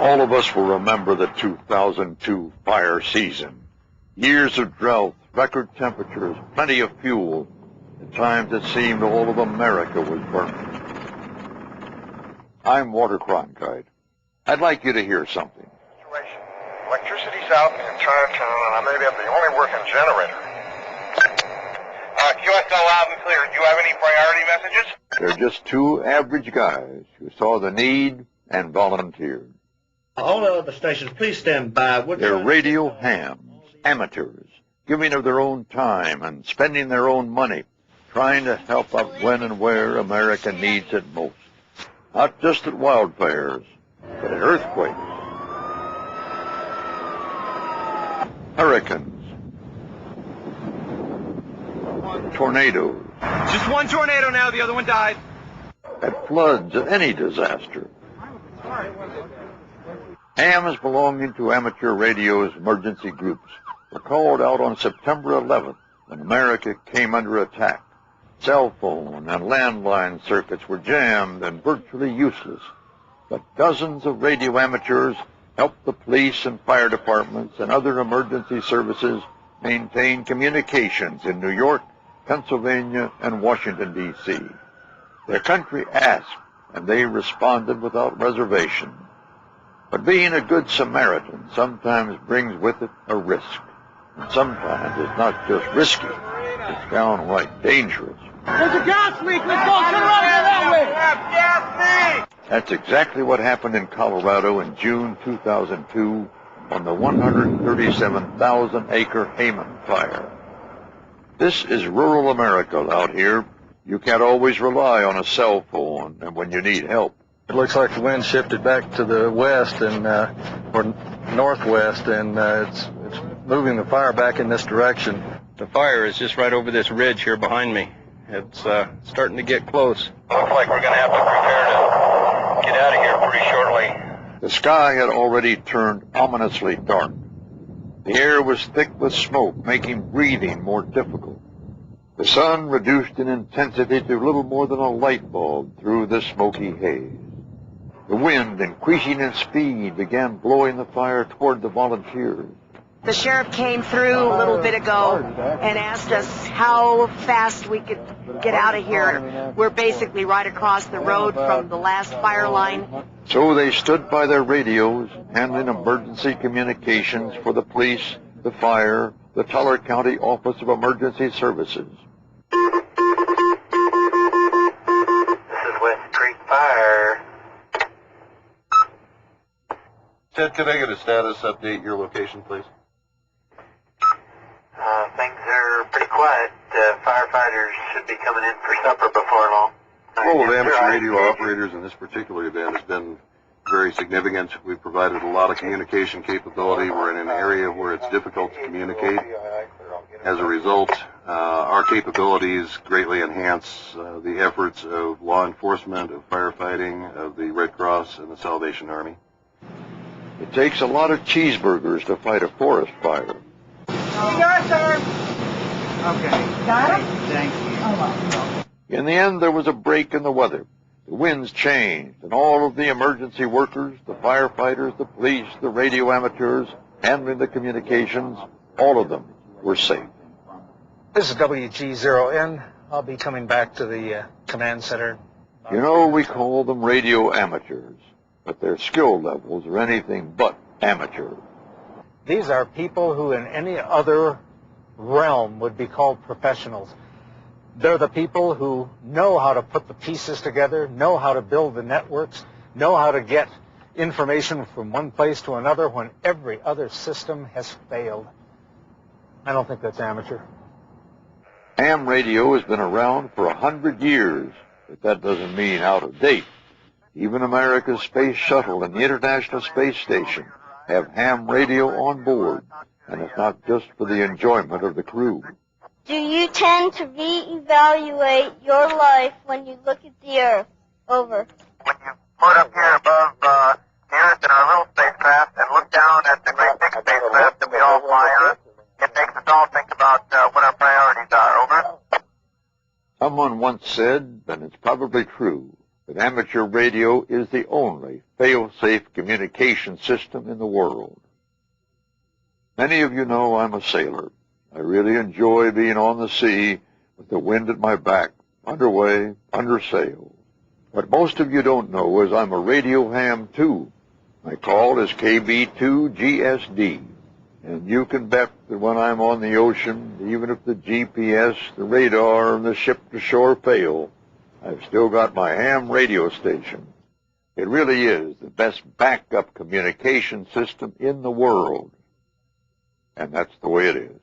All of us will remember the 2002 fire season. Years of drought, record temperatures, plenty of fuel. At times it seemed all of America was burning. I'm Walter Cronkite. I'd like you to hear something. Situation. Electricity's out in the entire town, and I may be the only working generator. QSL loud and clear. Do you have any priority messages? They're just two average guys who saw the need and volunteered. All other stations, please stand by. They're radio hams, amateurs, giving of their own time and spending their own money, trying to help out when and where America needs it most. Not just at wildfires, but at earthquakes, hurricanes, tornadoes. Just one tornado now, the other one died. At floods, at any disaster. Hams belonging to amateur radio's emergency groups were called out on September 11th when America came under attack. Cell phone and landline circuits were jammed and virtually useless, but dozens of radio amateurs helped the police and fire departments and other emergency services maintain communications in New York, Pennsylvania, and Washington, D.C. Their country asked, and they responded without reservation. But being a good Samaritan sometimes brings with it a risk. And sometimes it's not just risky, it's downright dangerous. There's a gas leak! Let's go! Turn around and go that way! Gas leak! That's exactly what happened in Colorado in June 2002 on the 137,000-acre Hayman fire. This is rural America out here. You can't always rely on a cell phone and when you need help. It looks like the wind shifted back to the west and or northwest, and it's moving the fire back in this direction. The fire is just right over this ridge here behind me. It's starting to get close. Looks like we're going to have to prepare to get out of here pretty shortly. The sky had already turned ominously dark. The air was thick with smoke, making breathing more difficult. The sun reduced in intensity to little more than a light bulb through the smoky haze. The wind, increasing in speed, began blowing the fire toward the volunteers. The sheriff came through a little bit ago and asked us how fast we could get out of here. We're basically right across the road from the last fire line. So they stood by their radios, handling emergency communications for the police, the fire, the Teller County Office of Emergency Services. This is West Creek Fire. Ted, could I get a status update, your location, please? Things are pretty quiet. Firefighters should be coming in for supper before long. The role of amateur radio operators in this particular event has been very significant. We've provided a lot of communication capability. We're in an area where it's difficult to communicate. As a result, our capabilities greatly enhance the efforts of law enforcement, of firefighting, of the Red Cross, and the Salvation Army. It takes a lot of cheeseburgers to fight a forest fire. You got it, sir. Okay. Got it? Thank you. In the end, there was a break in the weather. The winds changed, and all of the emergency workers, the firefighters, the police, the radio amateurs, handling the communications, all of them were safe. This is WG0N. I'll be coming back to the command center. You know, we call them radio amateurs, but their skill levels are anything but amateur. These are people who in any other realm would be called professionals. They're the people who know how to put the pieces together, know how to build the networks, know how to get information from one place to another when every other system has failed. I don't think that's amateur. Ham radio has been around for 100 years, but that doesn't mean out of date. Even America's space shuttle and the International Space Station have ham radio on board, and it's not just for the enjoyment of the crew. Do you tend to reevaluate your life when you look at the Earth? Over. When you put up here above the Earth in our little spacecraft and look down at the great big spacecraft that we all fly on, it makes us all think about what our priorities are. Over. Someone once said, and it's probably true, But amateur radio is the only fail-safe communication system in the world. Many of you know I'm a sailor. I really enjoy being on the sea with the wind at my back, underway, under sail. What most of you don't know is I'm a radio ham too. My call is KB2GSD. And you can bet that when I'm on the ocean, even if the GPS, the radar, and the ship-to-shore fail, I've still got my ham radio station. It really is the best backup communication system in the world. And that's the way it is.